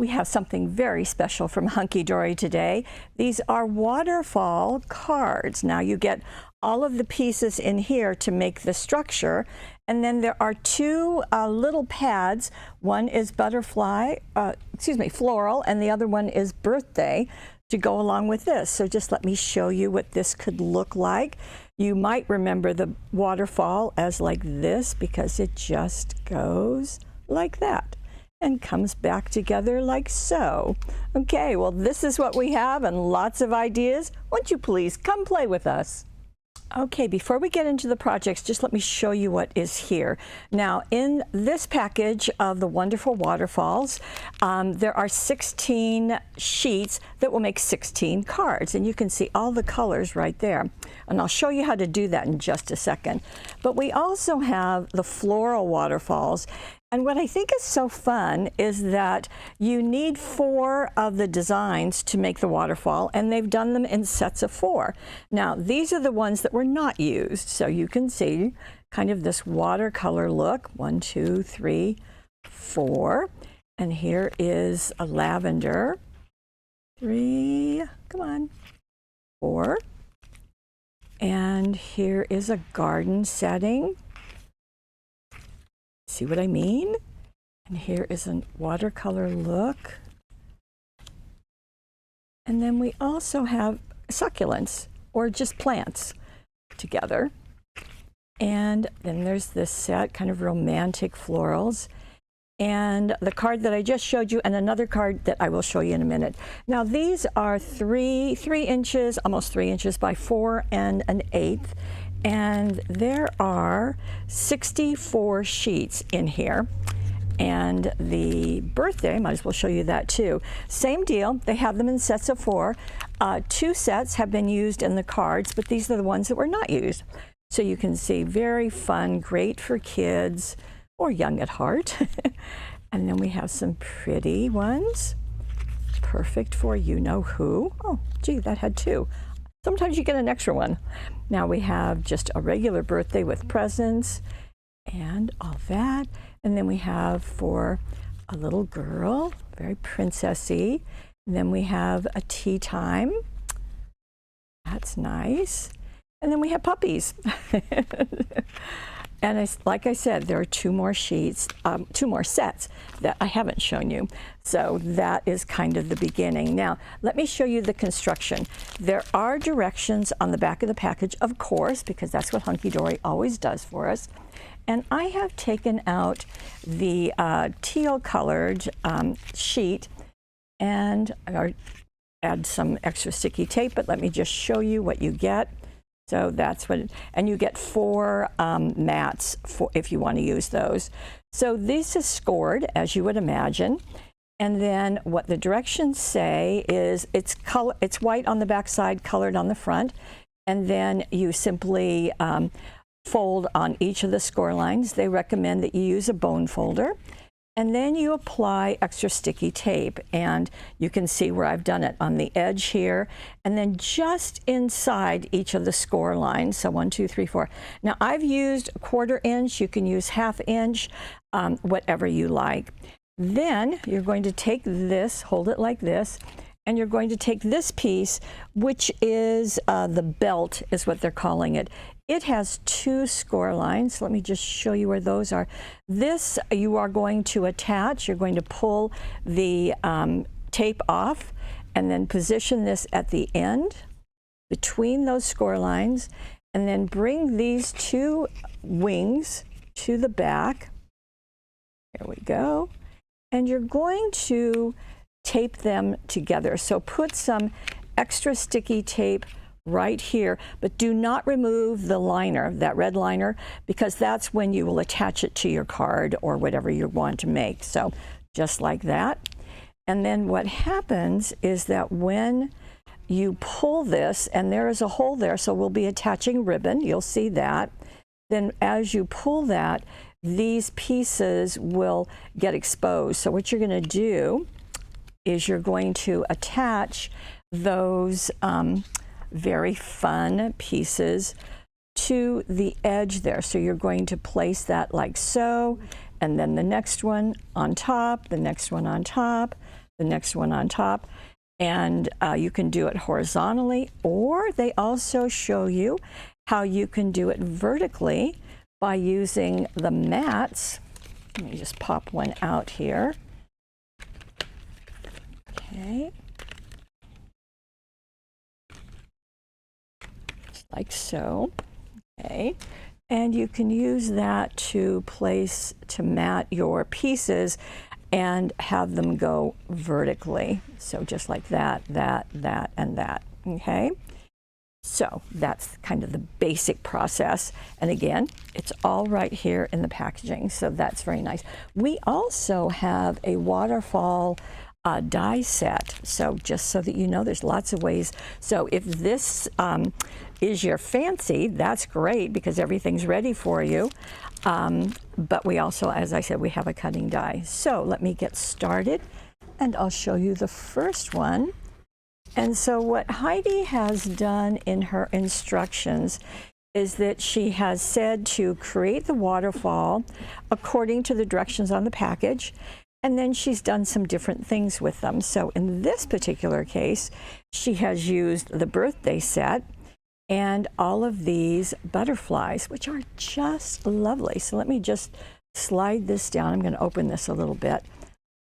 We have something very special from Hunkydory today. These are waterfall cards. Now you get all of the pieces in here to make the structure, and then there are two little pads. One is floral, and the other one is birthday to go along with this. So just let me show you what this could look like. You might remember the waterfall as like this because it just goes like that and comes back together like so. Okay, well, this is what we have and lots of ideas. Won't you please come play with us? Okay, before we get into the projects, just let me show you what is here. Now, in this package of the wonderful waterfalls, there are 16 sheets that will make 16 cards, and you can see all the colors right there. And I'll show you how to do that in just a second. But we also have the floral waterfalls. And what I think is so fun is that you need 4 of the designs to make the waterfall, and they've done them in sets of 4. Now, these are the ones that were not used, so you can see kind of this watercolor look. 1, 2, 3, 4. And here is a lavender. 3, come on, 4. And here is a garden setting. See what I mean? And here is a watercolor look. And then we also have succulents or just plants together. And then there's this set, kind of romantic florals. And the card that I just showed you, and another card that I will show you in a minute. Now these are 3 inches, almost 3 inches by 4 1/8. And there are 64 sheets in here. And the birthday, might as well show you that too. Same deal, they have them in sets of 4. 2 sets have been used in the cards, but these are the ones that were not used. So you can see, very fun, great for kids or young at heart. And then we have some pretty ones, perfect for you-know-who. Oh, gee, that had 2. Sometimes you get an extra one. Now we have just a regular birthday with presents and all that. And then we have for a little girl, very princessy. And then we have a tea time. That's nice. And then we have puppies. And like I said, there are 2 more sheets, 2 more sets that I haven't shown you. So that is kind of the beginning. Now, let me show you the construction. There are directions on the back of the package, of course, because that's what Hunkydory always does for us. And I have taken out the teal colored sheet and add some extra sticky tape, but let me just show you what you get. So that's what, and you get 4 mats if you want to use those. So this is scored, as you would imagine. And then what the directions say is it's white on the back side, colored on the front. And then you simply fold on each of the score lines. They recommend that you use a bone folder. And then you apply extra sticky tape, and you can see where I've done it on the edge here, and then just inside each of the score lines. So 1, 2, 3, 4. Now I've used 1/4 inch. You can use 1/2 inch, whatever you like. Then you're going to take this, hold it like this, and you're going to take this piece, which is the belt, is what they're calling it. It has 2 score lines. Let me just show you where those are. This you are going to attach. You're going to pull the tape off and then position this at the end between those score lines, and then bring these 2 wings to the back. Here we go. And you're going to tape them together. So put some extra sticky tape right here, but do not remove the liner, that red liner, because that's when you will attach it to your card or whatever you want to make. So just like that. And then what happens is that when you pull this, and there is a hole there, so we'll be attaching ribbon, you'll see that. Then as you pull that, these pieces will get exposed. So what you're going to do is you're going to attach those very fun pieces to the edge there. So you're going to place that like so, and then the next one on top, the next one on top, the next one on top. And you can do it horizontally, or they also show you how you can do it vertically by using the mats. Let me just pop one out here. Okay. Just like so. Okay. And you can use that to mat your pieces and have them go vertically. So just like that, that, and that, okay? So that's kind of the basic process. And again, it's all right here in the packaging, so that's very nice. We also have a waterfall die set. So just so that you know, there's lots of ways. So if this is your fancy, that's great because everything's ready for you. But we also, as I said, we have a cutting die. So let me get started and I'll show you the first one. And so what Heidi has done in her instructions is that she has said to create the waterfall according to the directions on the package. And then she's done some different things with them. So in this particular case, she has used the birthday set and all of these butterflies, which are just lovely. So let me just slide this down. I'm going to open this a little bit.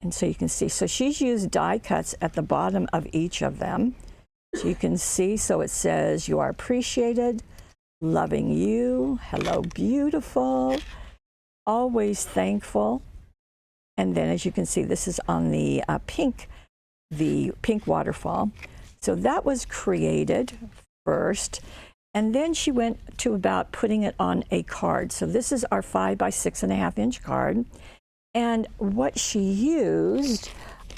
And so you can see. So she's used die cuts at the bottom of each of them. So you can see, so it says, "You are appreciated, loving you, hello beautiful, always thankful." And then as you can see, this is on the pink waterfall. So that was created first. And then she went to about putting it on a card. So this is our 5 by 6.5 inch card. And what she used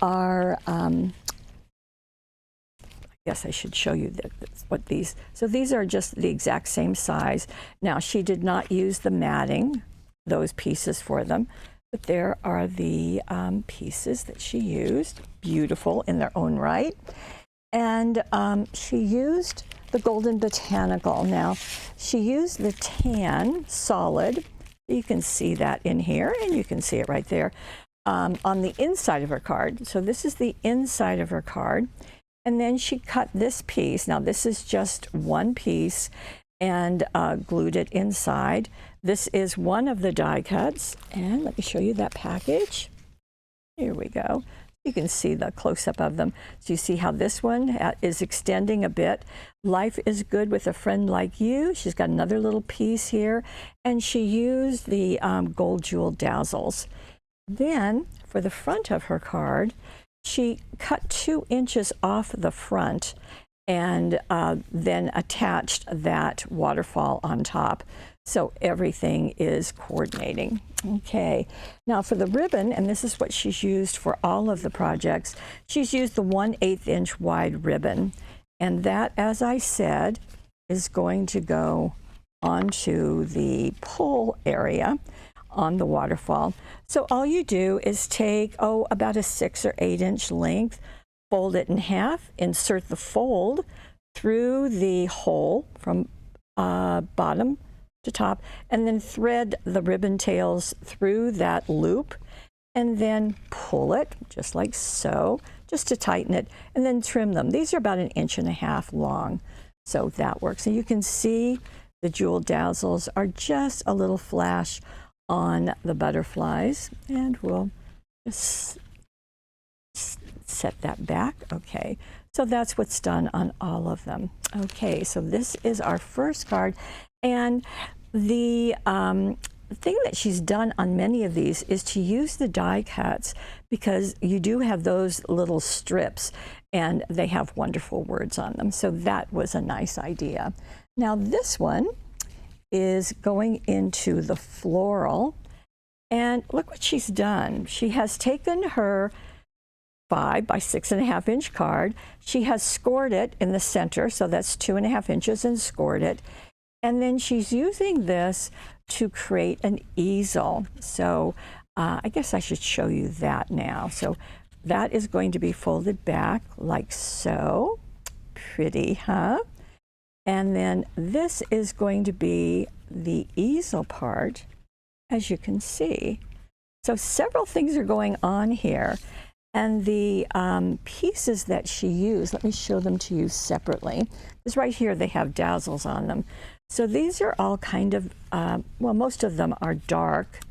are, I guess I should show you what these, so these are just the exact same size. Now she did not use the matting, those pieces for them. But there are the pieces that she used, beautiful in their own right. And she used the Golden Botanical. Now, she used the tan solid. You can see that in here, and you can see it right there on the inside of her card. So this is the inside of her card. And then she cut this piece. Now, this is just one piece and glued it inside. This is one of the die cuts, and let me show you that package. Here we go. You can see the close-up of them. So you see how this one is extending a bit. Life is good with a friend like you. She's got another little piece here, and she used the gold jewel dazzles. Then for the front of her card, she cut 2 inches off the front and then attached that waterfall on top. So everything is coordinating. Okay, now for the ribbon, and this is what she's used for all of the projects, she's used the 1/8 inch wide ribbon. And that, as I said, is going to go onto the pull area on the waterfall. So all you do is take, about a 6 or 8 inch length, fold it in half, insert the fold through the hole from bottom to top, and then thread the ribbon tails through that loop, and then pull it just like so, just to tighten it, and then trim them. These are about 1.5 inches long, so that works. And you can see the jewel dazzles are just a little flash on the butterflies, and we'll just set that back. Okay, so that's what's done on all of them. Okay, so this is our first card, and the thing that she's done on many of these is to use the die cuts, because you do have those little strips and they have wonderful words on them. So that was a nice idea. Now this one is going into the floral, and look what she's done. She has taken her 5 by 6.5 inch card. She has scored it in the center, so that's 2.5 inches, and scored it. And then she's using this to create an easel. So I guess I should show you that now. So that is going to be folded back like so. Pretty, huh? And then this is going to be the easel part, as you can see. So several things are going on here. And the pieces that she used, let me show them to you separately. Because right here they have dazzles on them. So these are all kind of, well, most of them are dark.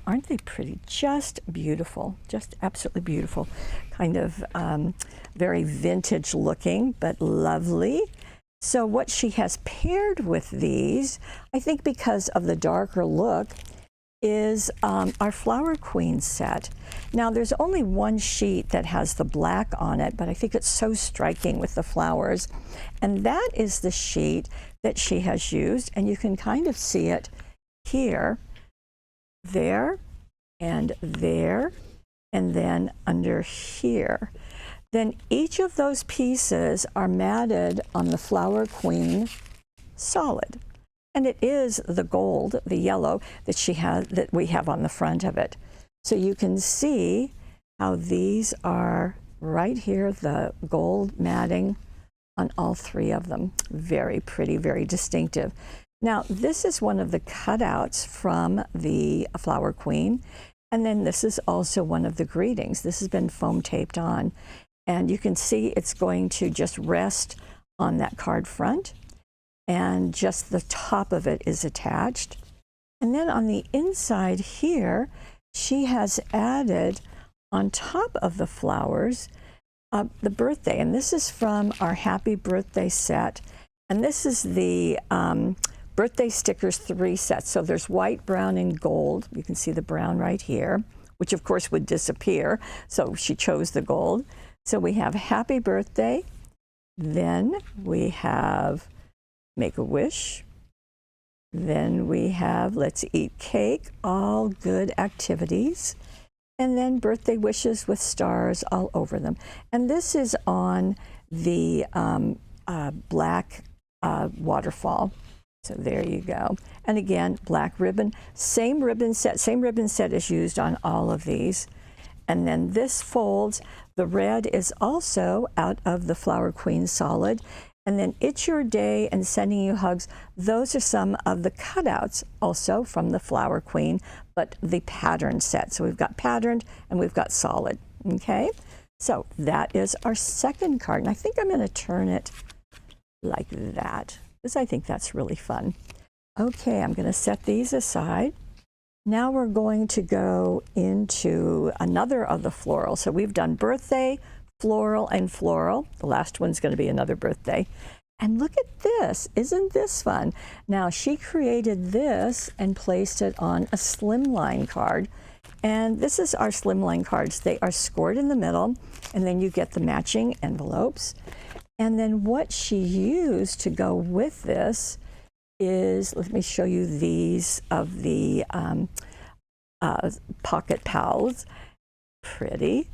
Aren't they pretty? Just beautiful, just absolutely beautiful. Kind of very vintage looking, but lovely. So what she has paired with these, I think because of the darker look, is our Flower Queen set. Now there's only one sheet that has the black on it, but I think it's so striking with the flowers. And that is the sheet that she has used, and you can kind of see it here, there, and there, and then under here. Then each of those pieces are matted on the Flower Queen solid. And it is the gold, the yellow, that she has, that we have on the front of it. So you can see how these are right here, the gold matting on all three of them. Very pretty, very distinctive. Now, this is one of the cutouts from the Flower Queen. And then this is also one of the greetings. This has been foam taped on. And you can see it's going to just rest on that card front. And just the top of it is attached. And then on the inside here, she has added on top of the flowers the birthday. And this is from our Happy Birthday set. And this is the birthday stickers 3 sets. So there's white, brown, and gold. You can see the brown right here, which of course would disappear. So she chose the gold. So we have Happy Birthday. Then we have Make a Wish. Then we have Let's Eat Cake, all good activities. And then Birthday Wishes with stars all over them. And this is on the black waterfall. So there you go. And again, black ribbon. Same ribbon set is used on all of these. And then this folds. The red is also out of the Flower Queen solid. And then It's Your Day and Sending You Hugs. Those are some of the cutouts also from the Flower Queen, but the pattern set. So we've got patterned and we've got solid, okay? So that is our second card. And I think I'm gonna turn it like that, because I think that's really fun. Okay, I'm gonna set these aside. Now we're going to go into another of the floral. So we've done birthday, floral, and floral. The last one's going to be another birthday. And look at this. Isn't this fun? Now, she created this and placed it on a Slimline card. And this is our Slimline cards. They are scored in the middle, and then you get the matching envelopes. And then what she used to go with this is, let me show you these of the Pocket Pals. Pretty.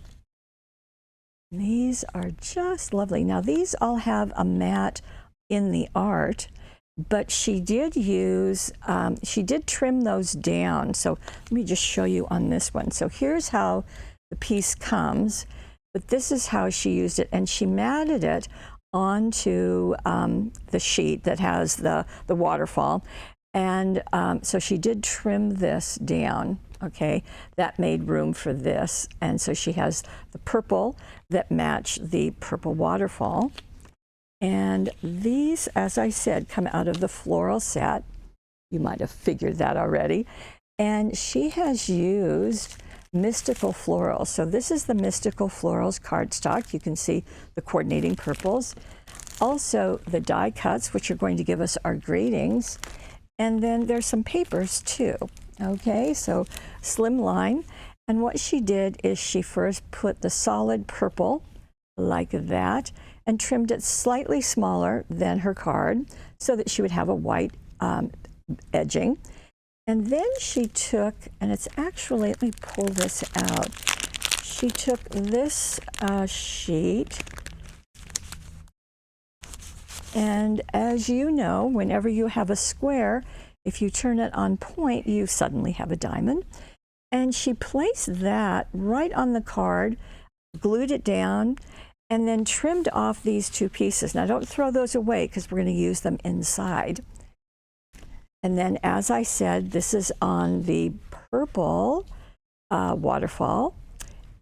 These are just lovely. Now these all have a mat in the art, but she did use, she did trim those down. So let me just show you on this one. So here's how the piece comes, but this is how she used it. And she matted it onto the sheet that has the waterfall. And so she did trim this down. Okay, that made room for this. And so she has the purple that match the purple waterfall. And these, as I said, come out of the floral set. You might have figured that already. And she has used Mystical Florals. So this is the Mystical Florals cardstock. You can see the coordinating purples. Also the die cuts, which are going to give us our greetings. And then there's some papers too. Okay, so Slimline. And what she did is she first put the solid purple like that and trimmed it slightly smaller than her card so that she would have a white edging. And then she took, and it's actually, let me pull this out. She took this sheet, and as you know, whenever you have a square, if you turn it on point, you suddenly have a diamond. And she placed that right on the card, glued it down, and then trimmed off these 2 pieces. Now don't throw those away because we're going to use them inside. And then, as I said, this is on the purple waterfall.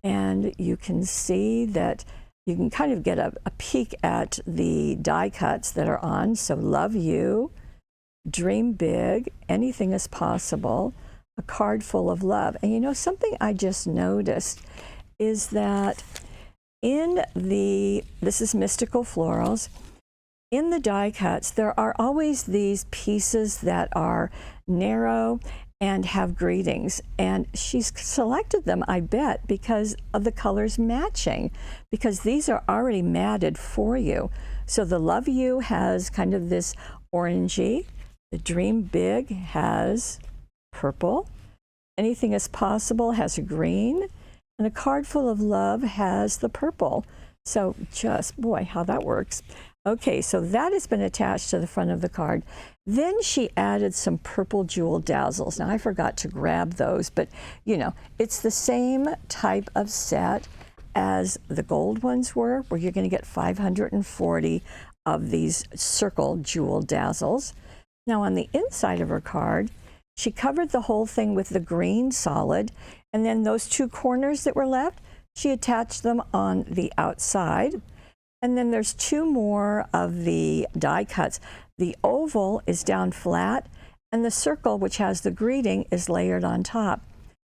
And you can see that you can kind of get a peek at the die cuts that are on. So love you, dream big, anything is possible, a card full of love. And you know, something I just noticed is that in this is Mystical Florals, in the die cuts, there are always these pieces that are narrow and have greetings, and she's selected them, I bet, because of the colors matching, because these are already matted for you. So the Love You has kind of this orangey, the Dream Big has purple, Anything is Possible has a green, and a Card Full of Love has the purple. So just, boy, how that works. Okay, so that has been attached to the front of the card. Then she added some purple jewel dazzles. Now I forgot to grab those, but you know, it's the same type of set as the gold ones were, where you're going to get 540 of these circle jewel dazzles. Now on the inside of her card, she covered the whole thing with the green solid, and then those two corners that were left, she attached them on the outside. And then there's two more of the die cuts. The oval is down flat, and the circle, which has the greeting, is layered on top.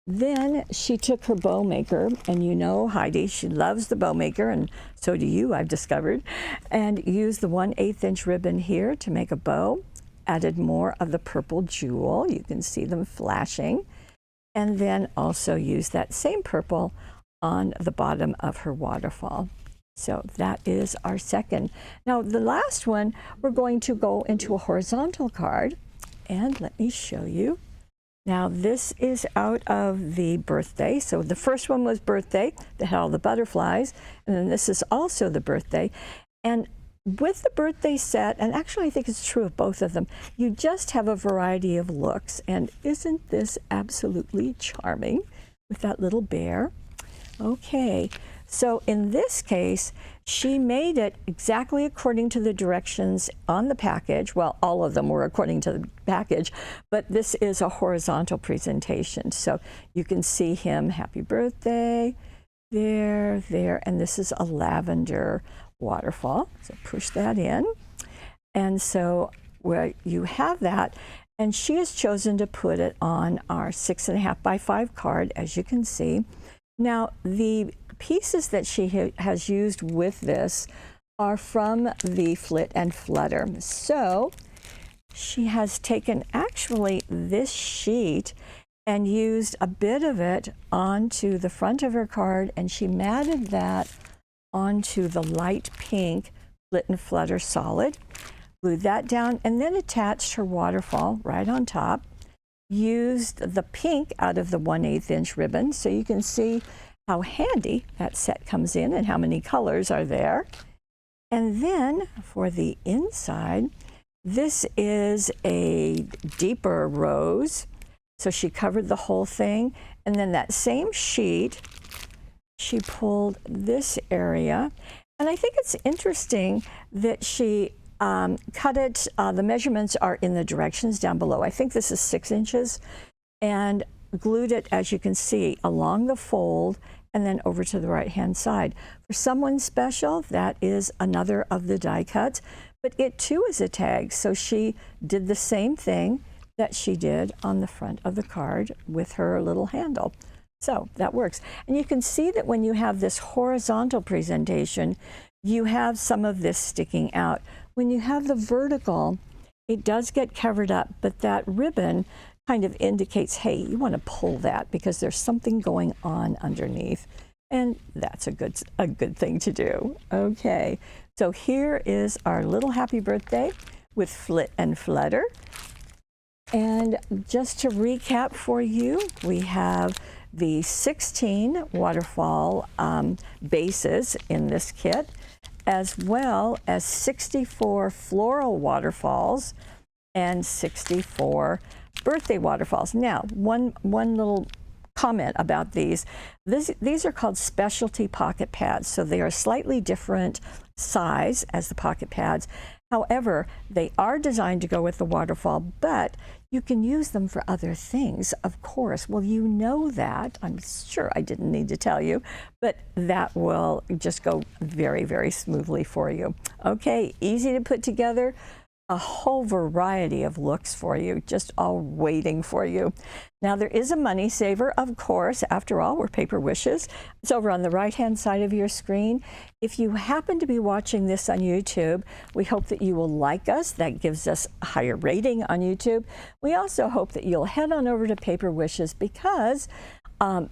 Then she took her bow maker, and you know Heidi, she loves the bow maker, and so do you, I've discovered, and used the 1/8 inch ribbon here to make a bow, added more of the purple jewel, you can see them flashing, and then also used that same purple on the bottom of her waterfall. So that is our second. Now the last one, we're going to go into a horizontal card, and let me show you. Now this is out of the birthday. So the first one was birthday, that had all the butterflies, and then this is also the birthday. And with the birthday set, and actually I think it's true of both of them, you just have a variety of looks. And isn't this absolutely charming with that little bear? Okay. So in this case, she made it exactly according to the directions on the package. Well, all of them were according to the package, but this is a horizontal presentation. So you can see him, happy birthday, there, and this is a lavender waterfall. So push that in. And so where you have that, and she has chosen to put it on our 6.5 by 5 card, as you can see. Now, the pieces that she has used with this are from the Flit and Flutter. So she has taken actually this sheet and used a bit of it onto the front of her card, and she matted that onto the light pink Flit and Flutter solid, glued that down, and then attached her waterfall right on top. Used the pink out of the 1/8 inch ribbon, so you can see how handy that set comes in and how many colors are there. And then for the inside, this is a deeper rose. So she covered the whole thing. And then that same sheet, she pulled this area. And I think it's interesting that she cut it, the measurements are in the directions down below. I think this is 6 inches. And glued it, as you can see, along the fold and then over to the right-hand side. For someone special, that is another of the die cuts, but it too is a tag. So she did the same thing that she did on the front of the card with her little handle. So that works. And you can see that when you have this horizontal presentation, you have some of this sticking out. When you have the vertical, it does get covered up, but that ribbon kind of indicates, hey, you want to pull that because there's something going on underneath. And that's a good thing to do. Okay, so here is our little happy birthday with Flit and Flutter. And just to recap for you, we have the 16 waterfall bases in this kit, as well as 64 floral waterfalls and 64 birthday waterfalls. Now, one little comment about these. These are called specialty pocket pads, so they are slightly different size as the pocket pads. However, they are designed to go with the waterfall, but you can use them for other things, of course. Well, you know that. I'm sure I didn't need to tell you, but that will just go very, very smoothly for you. Okay, easy to put together. A whole variety of looks for you, just all waiting for you. Now, there is a money saver, of course. After all, we're Paper Wishes. It's over on the right-hand side of your screen. If you happen to be watching this on YouTube, we hope that you will like us. That gives us a higher rating on YouTube. We also hope that you'll head on over to Paper Wishes because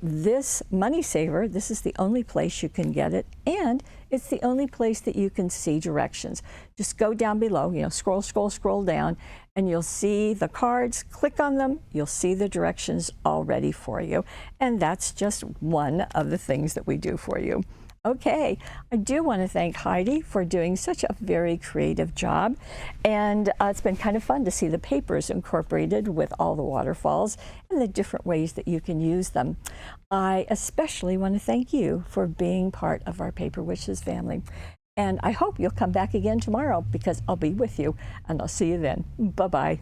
this money saver, this is the only place you can get it, and it's the only place that you can see directions. Just go down below, scroll down, and you'll see the cards. Click on them, you'll see the directions all ready for you. And that's just one of the things that we do for you. Okay, I do want to thank Heidi for doing such a very creative job, and it's been kind of fun to see the papers incorporated with all the waterfalls and the different ways that you can use them. I especially want to thank you for being part of our Paper Wishes family, and I hope you'll come back again tomorrow because I'll be with you, and I'll see you then. Bye-bye.